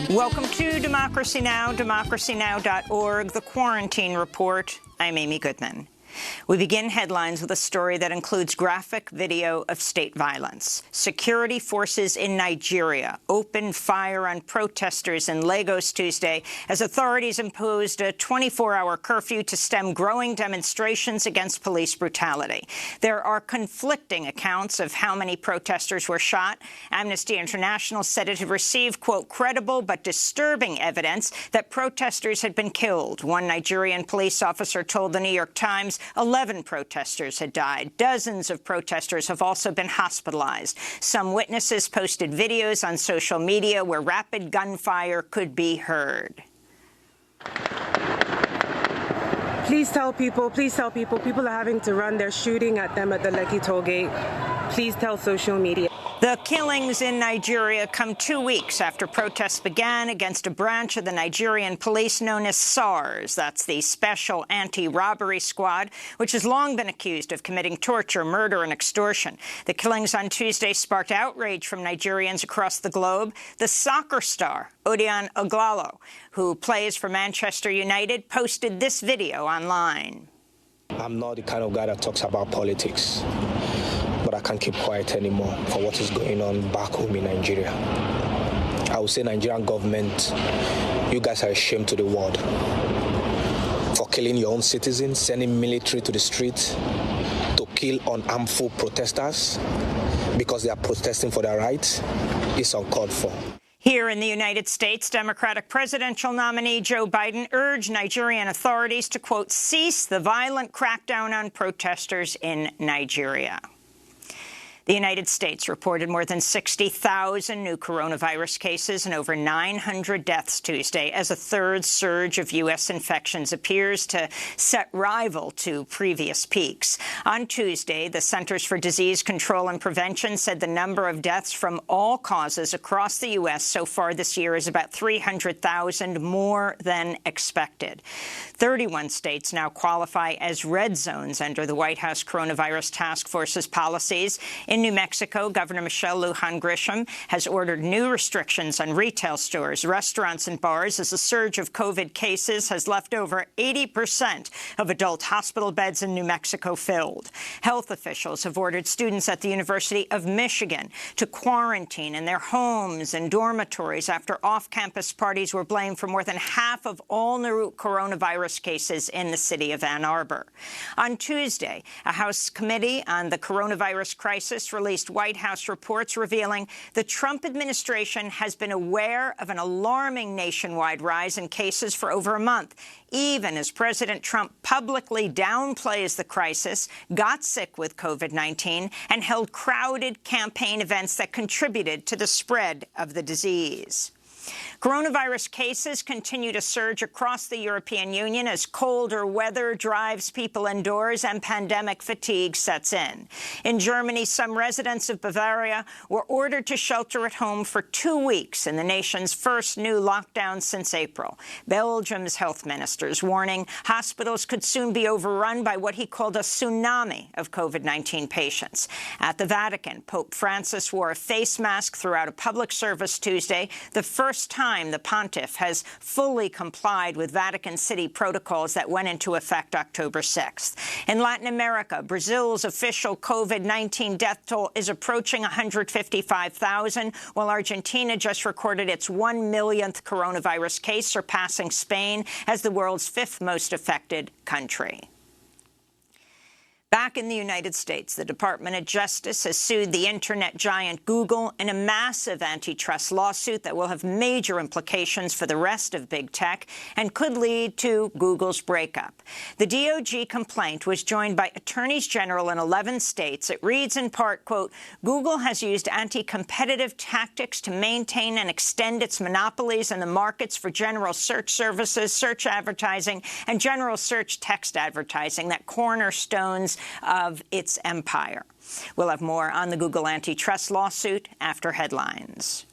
Welcome to Democracy Now!, democracynow.org, The Quarantine Report. I'm Amy Goodman. We begin headlines with a story that includes graphic video of state violence. Security forces in Nigeria opened fire on protesters in Lagos Tuesday as authorities imposed a 24-hour curfew to stem growing demonstrations against police brutality. There are conflicting accounts of how many protesters were shot. Amnesty International said it had received, quote, credible but disturbing evidence that protesters had been killed. One Nigerian police officer told the New York Times 11 protesters had died. Dozens of protesters have also been hospitalized. Some witnesses posted videos on social media where rapid gunfire could be heard. Please tell people, people are having to run. They're shooting at them at the Lekki toll gate. Please tell social media. The killings in Nigeria come 2 weeks after protests began against a branch of the Nigerian police known as SARS. That's the Special Anti-Robbery Squad, which has long been accused of committing torture, murder, and extortion. The killings on Tuesday sparked outrage from Nigerians across the globe. The soccer star, Odion Oglalo, who plays for Manchester United, posted this video online. I'm not the kind of guy that talks about politics, but I can't keep quiet anymore for what is going on back home in Nigeria. I would say Nigerian government, you guys are a shame to the world for killing your own citizens, sending military to the street to kill unarmed protesters because they are protesting for their rights. It's uncalled for. Here in the United States, Democratic presidential nominee Joe Biden urged Nigerian authorities to, quote, cease the violent crackdown on protesters in Nigeria. The United States reported more than 60,000 new coronavirus cases and over 900 deaths Tuesday as a third surge of U.S. infections appears to set rival to previous peaks. On Tuesday, the Centers for Disease Control and Prevention said the number of deaths from all causes across the U.S. so far this year is about 300,000 more than expected. 31 states now qualify as red zones under the White House Coronavirus Task Force's policies. In New Mexico, Governor Michelle Lujan Grisham has ordered new restrictions on retail stores, restaurants, and bars as a surge of COVID cases has left over 80% of adult hospital beds in New Mexico filled. Health officials have ordered students at the University of Michigan to quarantine in their homes and dormitories after off-campus parties were blamed for more than half of all new coronavirus cases in the city of Ann Arbor. On Tuesday, a House committee on the coronavirus crisis released White House reports revealing the Trump administration has been aware of an alarming nationwide rise in cases for over a month, even as President Trump publicly downplays the crisis, got sick with COVID-19, and held crowded campaign events that contributed to the spread of the disease. Coronavirus cases continue to surge across the European Union as colder weather drives people indoors and pandemic fatigue sets in. In Germany, some residents of Bavaria were ordered to shelter at home for 2 weeks in the nation's first new lockdown since April. Belgium's health minister is warning hospitals could soon be overrun by what he called a tsunami of COVID-19 patients. At the Vatican, Pope Francis wore a face mask throughout a public service Tuesday, the first time the pontiff has fully complied with Vatican City protocols that went into effect October 6th. In Latin America, Brazil's official COVID-19 death toll is approaching 155,000, while Argentina just recorded its 1 millionth coronavirus case, surpassing Spain as the world's 5th most affected country. Back in the United States, the Department of Justice has sued the internet giant Google in a massive antitrust lawsuit that will have major implications for the rest of big tech and could lead to Google's breakup. The DOJ complaint was joined by attorneys general in 11 states. It reads in part, quote, Google has used anti-competitive tactics to maintain and extend its monopolies in the markets for general search services, search advertising, and general search text advertising that cornerstones of its empire. We'll have more on the Google antitrust lawsuit after headlines.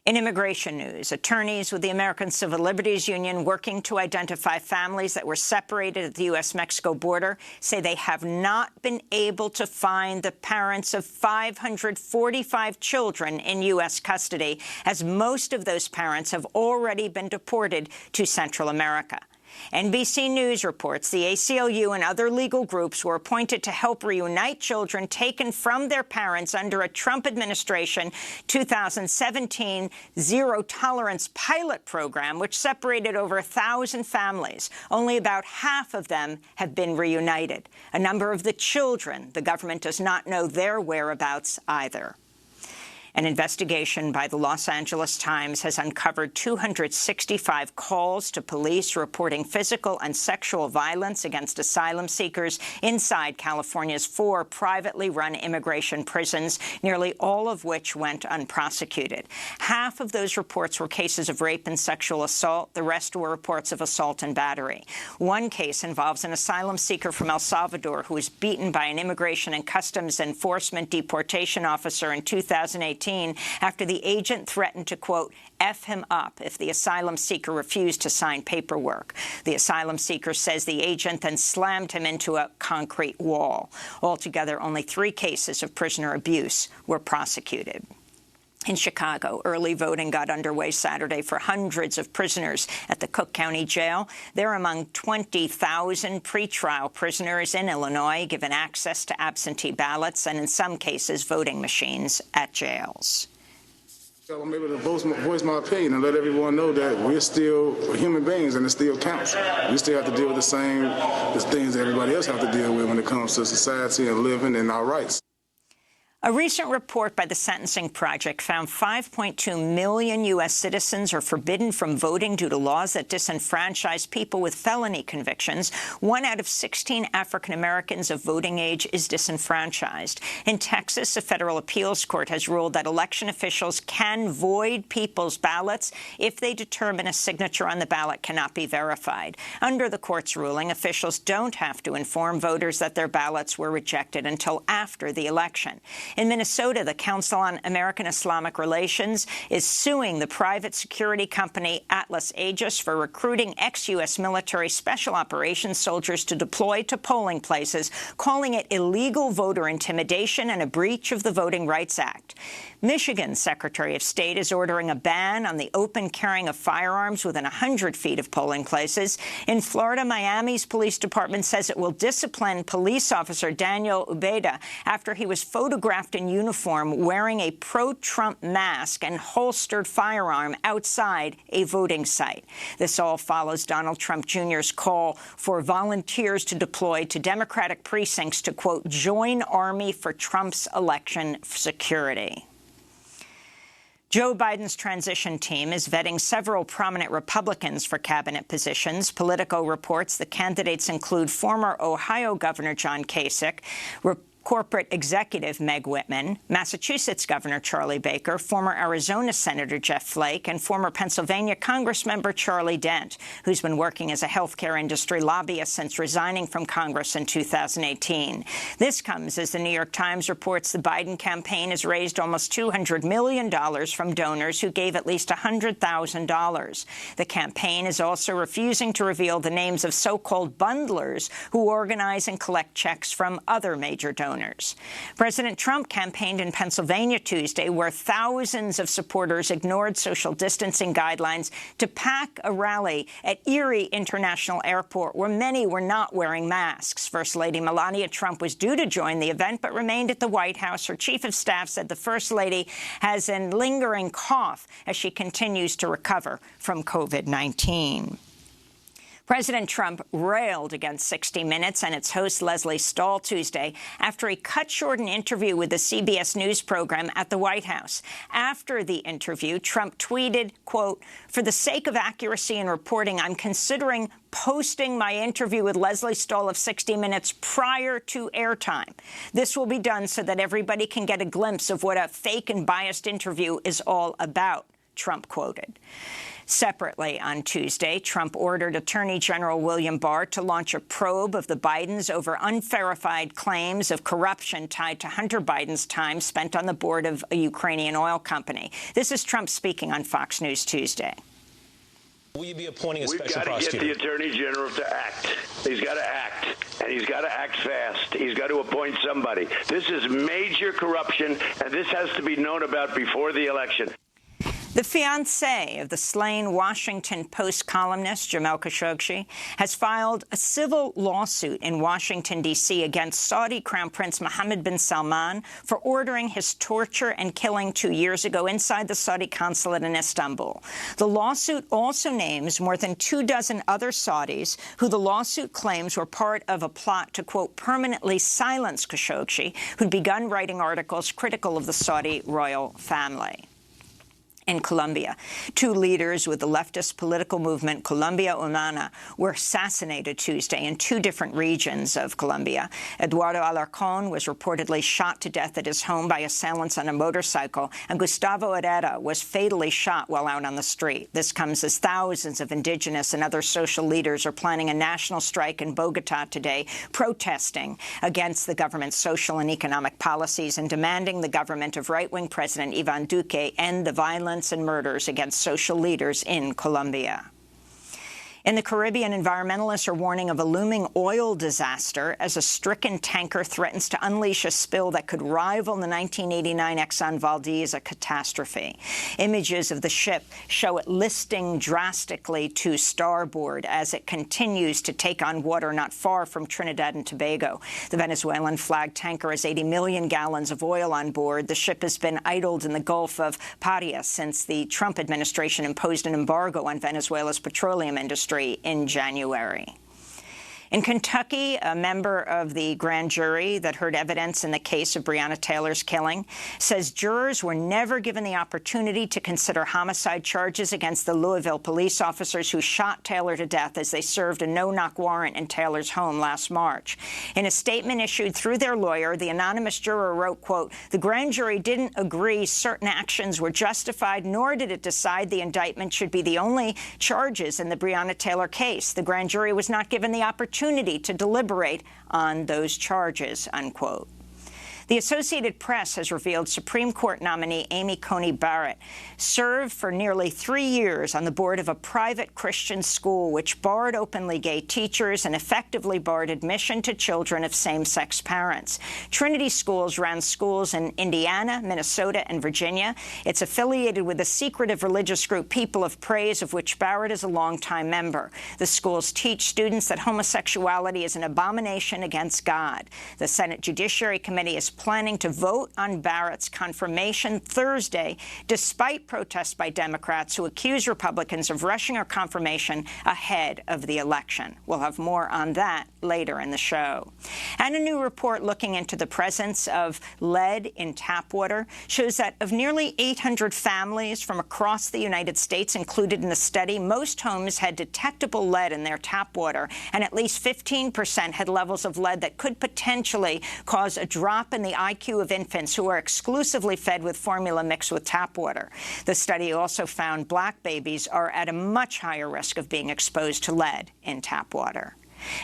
In immigration news, attorneys with the American Civil Liberties Union working to identify families that were separated at the U.S.-Mexico border say they have not been able to find the parents of 545 children in U.S. custody, as most of those parents have already been deported to Central America. NBC News reports the ACLU and other legal groups were appointed to help reunite children taken from their parents under a Trump administration 2017 zero-tolerance pilot program, which separated over 1,000 families. Only about half of them have been reunited. A number of the children, the government does not know their whereabouts either. An investigation by the Los Angeles Times has uncovered 265 calls to police reporting physical and sexual violence against asylum seekers inside California's 4 privately run immigration prisons, nearly all of which went unprosecuted. Half of those reports were cases of rape and sexual assault. The rest were reports of assault and battery. One case involves an asylum seeker from El Salvador who was beaten by an Immigration and Customs Enforcement deportation officer in 2018 after the agent threatened to, quote, F him up if the asylum seeker refused to sign paperwork. The asylum seeker says the agent then slammed him into a concrete wall. Altogether, only 3 cases of prisoner abuse were prosecuted. In Chicago, early voting got underway Saturday for hundreds of prisoners at the Cook County Jail. They're among 20,000 pretrial prisoners in Illinois given access to absentee ballots and, in some cases, voting machines at jails. I'm able to voice my opinion and let everyone know that we're still human beings and it still counts. We still have to deal with the same things that everybody else have to deal with when it comes to society and living and our rights. A recent report by the Sentencing Project found 5.2 million U.S. citizens are forbidden from voting due to laws that disenfranchise people with felony convictions. 1 out of 16 African Americans of voting age is disenfranchised. In Texas, a federal appeals court has ruled that election officials can void people's ballots if they determine a signature on the ballot cannot be verified. Under the court's ruling, officials don't have to inform voters that their ballots were rejected until after the election. In Minnesota, the Council on American Islamic Relations is suing the private security company Atlas Aegis for recruiting ex-U.S. military special operations soldiers to deploy to polling places, calling it illegal voter intimidation and a breach of the Voting Rights Act. Michigan's Secretary of State is ordering a ban on the open carrying of firearms within 100 feet of polling places. In Florida, Miami's police department says it will discipline police officer Daniel Ubeda after he was photographed in uniform wearing a pro-Trump mask and holstered firearm outside a voting site. This all follows Donald Trump Jr.'s call for volunteers to deploy to Democratic precincts to, quote, join Army for Trump's election security. Joe Biden's transition team is vetting several prominent Republicans for cabinet positions. Politico reports the candidates include former Ohio Governor John Kasich, corporate executive Meg Whitman, Massachusetts Governor Charlie Baker, former Arizona Senator Jeff Flake, and former Pennsylvania Congressmember Charlie Dent, who's been working as a healthcare industry lobbyist since resigning from Congress in 2018. This comes as the New York Times reports the Biden campaign has raised almost $200 million from donors who gave at least $100,000. The campaign is also refusing to reveal the names of so-called bundlers who organize and collect checks from other major donors. President Trump campaigned in Pennsylvania Tuesday, where thousands of supporters ignored social distancing guidelines to pack a rally at Erie International Airport, where many were not wearing masks. First Lady Melania Trump was due to join the event, but remained at the White House. Her chief of staff said the First Lady has a lingering cough as she continues to recover from COVID-19. President Trump railed against 60 Minutes and its host Leslie Stahl Tuesday after he cut short an interview with the CBS News program at the White House. After the interview, Trump tweeted, quote, "For the sake of accuracy in reporting, I'm considering posting my interview with Leslie Stahl of 60 Minutes prior to airtime. This will be done so that everybody can get a glimpse of what a fake and biased interview is all about." Trump quoted. Separately, on Tuesday, Trump ordered Attorney General William Barr to launch a probe of the Bidens over unverified claims of corruption tied to Hunter Biden's time spent on the board of a Ukrainian oil company. This is Trump speaking on Fox News Tuesday. Will you be appointing a special prosecutor? We've got to get the Attorney General to act. He's got to act, and he's got to act fast. He's got to appoint somebody. This is major corruption, and this has to be known about before the election. The fiancé of the slain Washington Post columnist Jamal Khashoggi has filed a civil lawsuit in Washington, D.C. against Saudi Crown Prince Mohammed bin Salman for ordering his torture and killing 2 years ago inside the Saudi consulate in Istanbul. The lawsuit also names more than 24 other Saudis who the lawsuit claims were part of a plot to, quote, permanently silence Khashoggi, who'd begun writing articles critical of the Saudi royal family. In Colombia, 2 leaders with the leftist political movement Colombia Humana were assassinated Tuesday in 2 different regions of Colombia. Eduardo Alarcón was reportedly shot to death at his home by assailants on a motorcycle, and Gustavo Herrera was fatally shot while out on the street. This comes as thousands of indigenous and other social leaders are planning a national strike in Bogotá today, protesting against the government's social and economic policies and demanding the government of right-wing President Iván Duque end the violence and murders against social leaders in Colombia. In the Caribbean, environmentalists are warning of a looming oil disaster as a stricken tanker threatens to unleash a spill that could rival the 1989 Exxon Valdez catastrophe. Images of the ship show it listing drastically to starboard as it continues to take on water not far from Trinidad and Tobago. The Venezuelan-flagged tanker has 80 million gallons of oil on board. The ship has been idled in the Gulf of Paria since the Trump administration imposed an embargo on Venezuela's petroleum industry in January. In Kentucky, a member of the grand jury that heard evidence in the case of Breonna Taylor's killing says jurors were never given the opportunity to consider homicide charges against the Louisville police officers who shot Taylor to death as they served a no-knock warrant in Taylor's home last March. In a statement issued through their lawyer, the anonymous juror wrote, quote, "The grand jury didn't agree certain actions were justified, nor did it decide the indictment should be the only charges in the Breonna Taylor case. The grand jury was not given the opportunity to deliberate on those charges," unquote. The Associated Press has revealed Supreme Court nominee Amy Coney Barrett served for nearly 3 years on the board of a private Christian school which barred openly gay teachers and effectively barred admission to children of same-sex parents. Trinity Schools ran schools in Indiana, Minnesota, and Virginia. It's affiliated with the secretive religious group People of Praise, of which Barrett is a longtime member. The schools teach students that homosexuality is an abomination against God. The Senate Judiciary Committee is planning to vote on Barrett's confirmation Thursday, despite protests by Democrats who accuse Republicans of rushing her confirmation ahead of the election. We'll have more on that later in the show. And a new report looking into the presence of lead in tap water shows that of nearly 800 families from across the United States included in the study, most homes had detectable lead in their tap water, and at least 15% had levels of lead that could potentially cause a drop in the IQ of infants who are exclusively fed with formula mixed with tap water. The study also found black babies are at a much higher risk of being exposed to lead in tap water.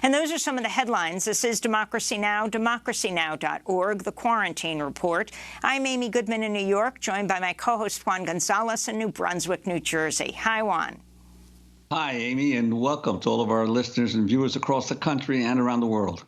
And those are some of the headlines. This is Democracy Now!, democracynow.org, The Quarantine Report. I'm Amy Goodman in New York, joined by my co-host Juan Gonzalez in New Brunswick, New Jersey. Hi, Juan. Hi, Amy, and welcome to all of our listeners and viewers across the country and around the world.